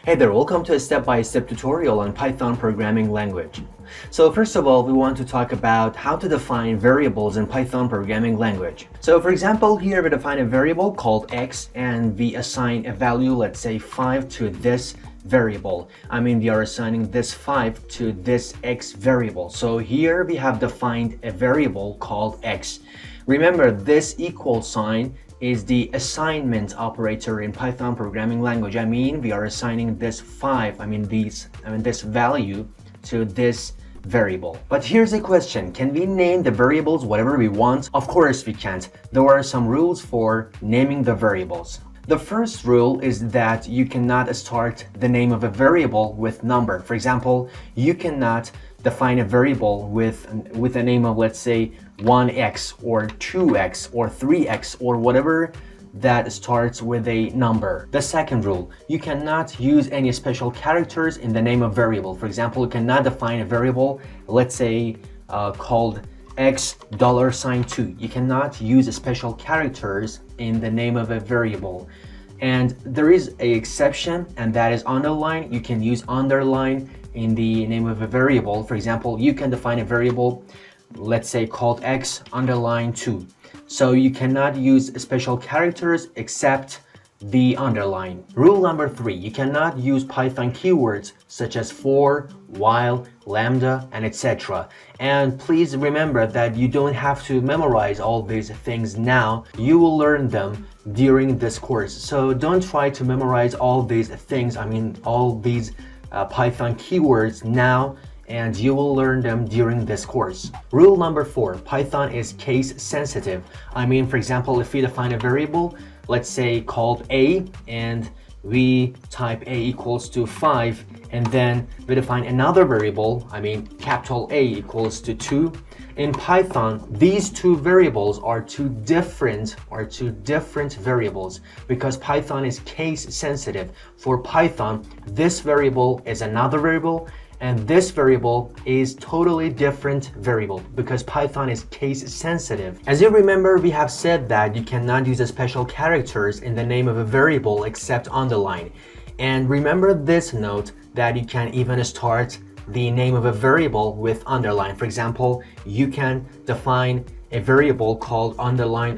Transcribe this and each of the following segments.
Hey there, welcome to a step-by-step tutorial on Python programming language. So first of all, we want to talk about how to define variables in Python programming language. So for example, here we define a variable called x and we assign a value, let's say 5 to this variable. We are assigning this 5 to this x variable. So here we have defined a variable called x. Remember, this equal sign is the assignment operator in Python programming language. We are assigning this 5, this value to this variable. But here's a question: can we name the variables whatever we want? Of course we can't. There are some rules for naming the variables. The first rule is that you cannot start the name of a variable with number. For example, you cannot define a variable with a name of, let's say, 1x or 2x or 3x or whatever that starts with a number. The second rule, you cannot use any special characters in the name of variable. For example, you cannot define a variable, let's say, called $2. You cannot use special characters in the name of a variable. And there is an exception, and that is underline. You can use underline in the name of a variable. For example, you can define a variable, let's say, called x_2. So you cannot use special characters except the underline. Rule number 3, you cannot use Python keywords such as for, while, lambda, and etc. And please remember that you don't have to memorize all these things now. You will learn them during this course. So don't try to memorize all these things, all these Python keywords now, and you will learn them during this course. Rule number 4, Python is case sensitive. For example, if we define a variable, let's say called a, and we type a equals to 5, and then we define another variable, capital A equals to 2. In Python, these two variables are two different variables because Python is case sensitive. For Python, this variable is another variable, and this variable is totally different variable because Python is case sensitive. As you remember, we have said that you cannot use special characters in the name of a variable except underline. And remember this note that you can even start the name of a variable with underline. For example, you can define a variable called underline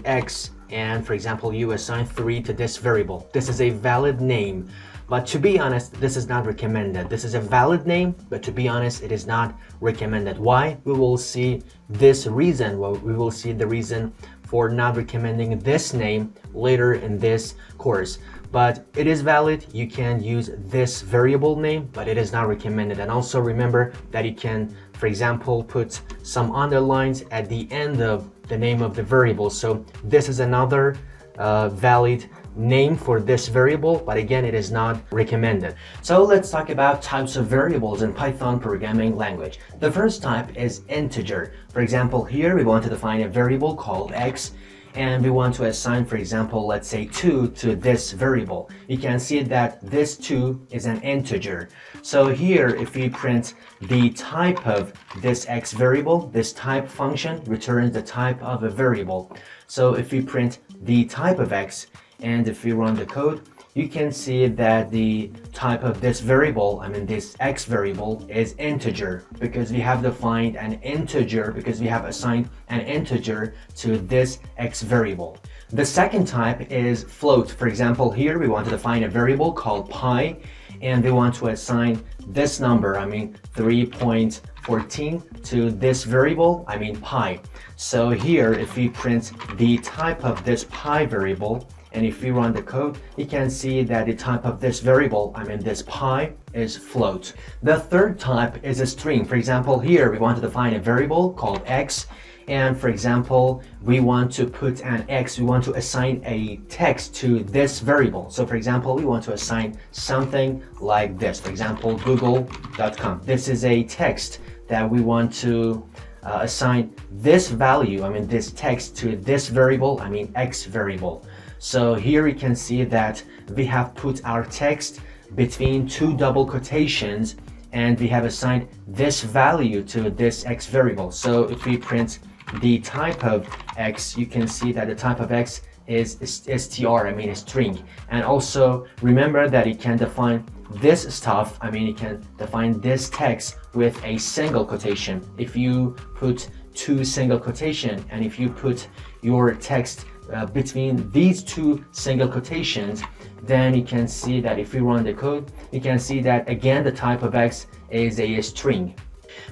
x, and for example, you assign 3 to this variable. This is a valid name. But to be honest, this is not recommended. This is a valid name, but to be honest, it is not recommended. Why? We will see this reason. We will see the reason for not recommending this name later in this course. But it is valid. You can use this variable name, but it is not recommended. And also remember that you can, for example, put some underlines at the end of the name of the variable. So this is another valid name for this variable, but again, it is not recommended. So let's talk about types of variables in Python programming language. The first type is integer. For example, here we want to define a variable called x, and we want to assign, for example, let's say 2 to this variable. You can see that this 2 is an integer. So here, if we print the type of this x variable, this type function returns the type of a variable. So if we print the type of x, and if we run the code, you can see that the type of this variable, this x variable, is integer because we have defined an integer, because we have assigned an integer to this x variable. The second type is float. For example, here we want to define a variable called pi, and we want to assign this number, 3.14, to this variable, pi. So here, if we print the type of this pi variable, and if we run the code, you can see that the type of this variable, this pi, is float. The third type is a string. For example, here we want to define a variable called x, and for example, we want to put an x, we want to assign a text to this variable. So for example, we want to assign something like this. For example, google.com. This is a text that we want to assign this value, this text, to this variable, x variable. So here you can see that we have put our text between two double quotations, and we have assigned this value to this x variable. So if we print the type of x, you can see that the type of x is str, I mean a string. And also remember that it can define this stuff, I mean it can define this text with a single quotation. If you put two single quotation and if you put your text between these two single quotations, then you can see that if we run the code, you can see that again the type of X is a string.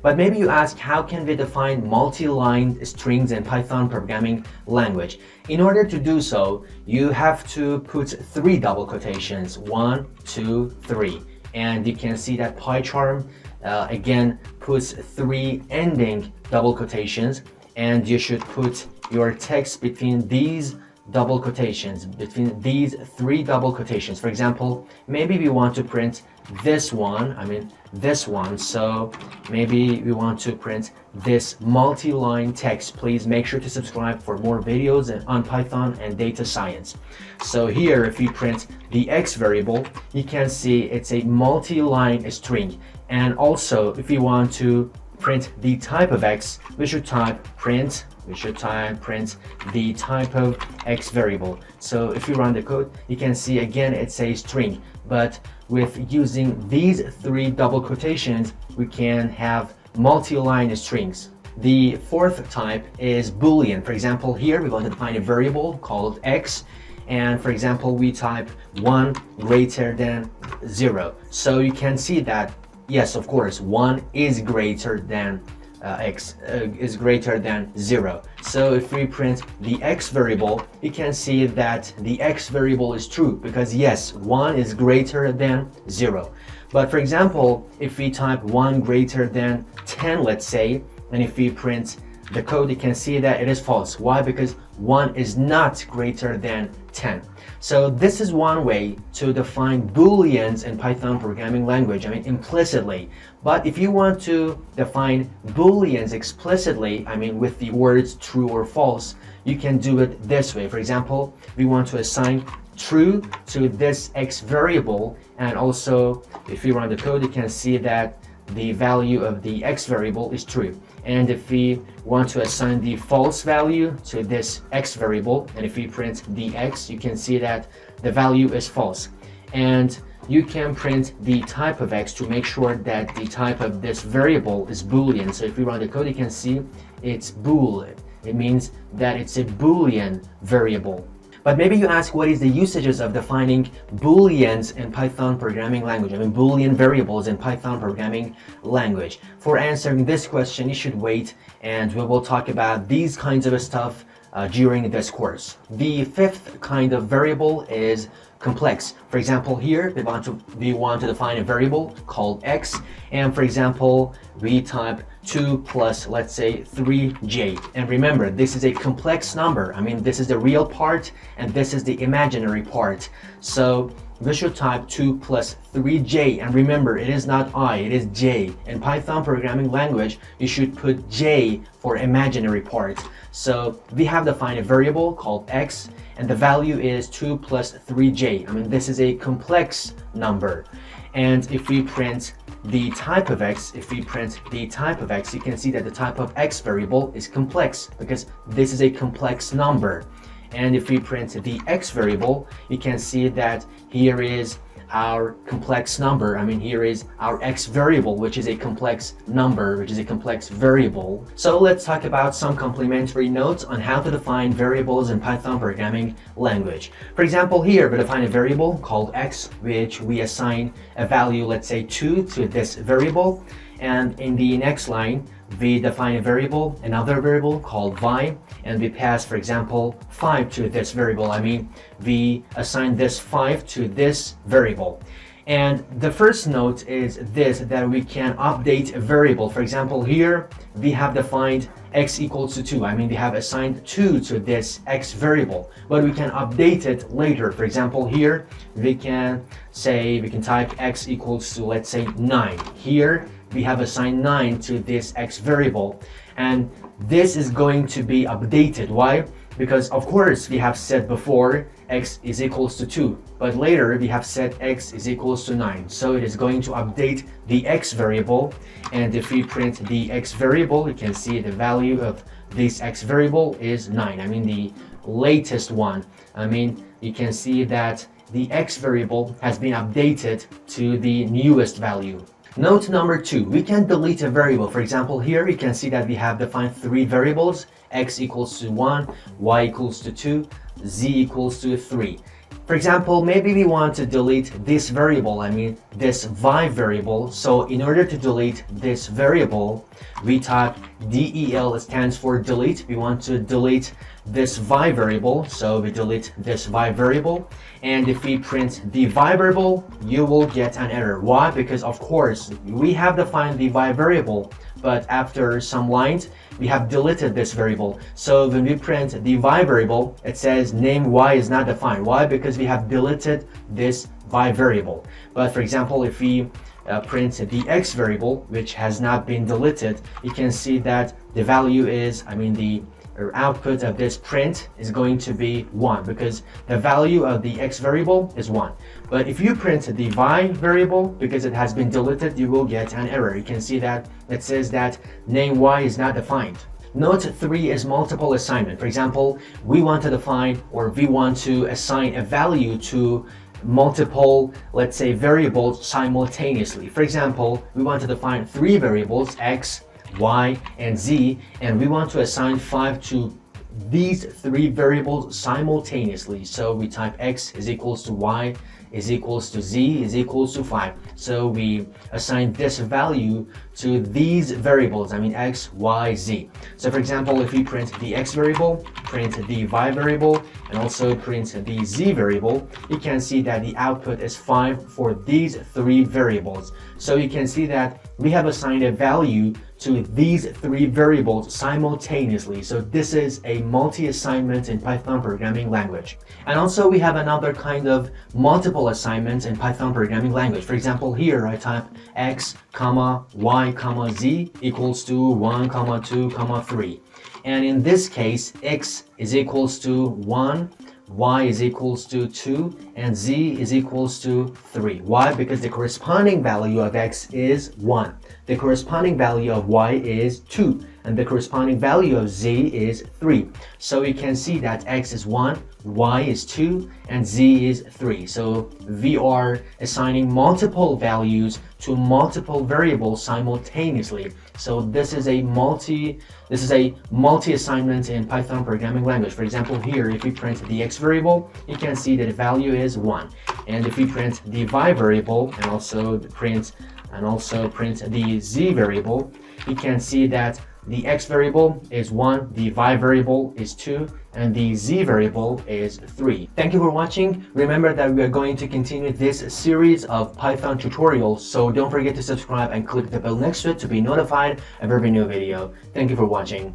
But maybe you ask, how can we define multi-line strings in Python programming language? In order to do so, you have to put three double quotations, 1, 2, 3. And you can see that PyCharm again puts three ending double quotations, and you should put your text between these double quotations, between these three double quotations. For example, maybe we want to print this one, I mean this one, so maybe we want to print this multi-line text. Please make sure to subscribe for more videos on Python and data science. So here, if you print the X variable, you can see it's a multi-line string. And also, if you want to print the type of X, we should type print the type of X variable. So if you run the code, you can see again it's a string, but with using these three double quotations, we can have multi-line strings. The fourth type is Boolean. For example, here we want to define a variable called X, and for example we type 1 greater than 0. So you can see that yes, of course, 1 is greater than X is greater than 0. So if we print the X variable, you can see that the X variable is true because yes, 1 is greater than 0. But for example, if we type 1 greater than 10, let's say, and if we print the code, you can see that it is false. Why? Because 1 is not greater than 10. So this is one way to define Booleans in Python programming language, I mean implicitly. But if you want to define Booleans explicitly, I mean with the words true or false, you can do it this way. For example, we want to assign true to this X variable, and also if you run the code, you can see that the value of the X variable is true. And if we want to assign the false value to this X variable, and if we print the X, you can see that the value is false. And you can print the type of X to make sure that the type of this variable is Boolean. So if we run the code, you can see it's Boolean. It means that it's a Boolean variable. But maybe you ask, what is the usages of defining Booleans in Python programming language? I mean Boolean variables in Python programming language. For answering this question, you should wait, and we will talk about these kinds of stuff during this course. The fifth kind of variable is complex. For example, here we want to define a variable called X, and for example we type 2 plus, let's say, 3j. And remember, this is a complex number. I mean, this is the real part and this is the imaginary part. So we should type 2 plus 3j, and remember, it is not I, it is j. In Python programming language, you should put j for imaginary part. So we have defined a variable called X, and the value is 2 plus 3j. I mean, this is a complex number. And if we print the type of X, you can see that the type of X variable is complex because this is a complex number. And if we print the X variable, you can see that here is our complex number. I mean, here is our X variable, which is a complex number, which is a complex variable. So let's talk about some complementary notes on how to define variables in Python programming language. For example, here we define a variable called X, which we assign a value, let's say 2 to this variable. And in the next line, we define a variable, another variable called y, and we pass, for example, 5 to this variable. I mean, we assign this 5 to this variable. And the first note is this, that we can update a variable. For example, here we have defined x equals to 2. I mean, we have assigned 2 to this x variable, but we can update it later. For example, here we can type x equals to, let's say, 9. Here we have assigned 9 to this x variable, and this is going to be updated. Why? Because of course we have said before x is equals to 2, but later we have said x is equals to 9. So it is going to update the x variable, and if we print the x variable, you can see the value of this x variable is 9. I mean, the latest one. I mean, you can see that the x variable has been updated to the newest value. Note number 2, we can delete a variable. For example, here you can see that we have defined 3 variables, x equals to 1, y equals to 2, z equals to 3. For example, maybe we want to delete this variable, I mean this y variable. So in order to delete this variable, we type del, stands for delete. We want to delete this y variable, so we delete this y variable. And if we print the y variable, you will get an error. Why? Because of course we have defined the y variable, but after some lines we have deleted this variable. So when we print the y variable, it says name y is not defined. Why? Because we have deleted this y variable. But for example, if we print the x variable, which has not been deleted, you can see that the value is, I mean the output of this print is going to be 1, because the value of the x variable is 1. But if you print the y variable, because it has been deleted, you will get an error. You can see that it says that name y is not defined. Note 3 is multiple assignment. For example, we want to define, or we want to assign a value to multiple, let's say, variables simultaneously. For example, we want to define 3 variables, x, y, and z, and we want to assign 5 to these 3 variables simultaneously. So we type x is equals to y is equals to z is equals to 5. So we assign this value to these variables, I mean x, y, z. So for example, if we print the x variable, print the y variable, and also print the z variable, you can see that the output is 5 for these 3 variables. So you can see that we have assigned a value to these 3 variables simultaneously. So this is a multi-assignment in Python programming language. And also we have another kind of multiple assignment in Python programming language. For example, here I type x, comma, y, comma, z equals to 1, comma, 2, comma, 3. And in this case, x is equals to 1, y is equals to 2, and z is equals to 3. Why? Because the corresponding value of x is 1. The corresponding value of y is 2, and the corresponding value of z is 3. So you can see that x is 1, y is 2, and z is 3. So we are assigning multiple values to multiple variables simultaneously. So this is a multi-assignment in Python programming language. For example, here if we print the x variable, you can see that the value is 1. And if we print the y variable and also print the z variable, you can see that the x variable is 1, the y variable is 2, and the z variable is 3. Thank you for watching. Remember that we are going to continue this series of Python tutorials, so don't forget to subscribe and click the bell next to it to be notified of every new video. Thank you for watching.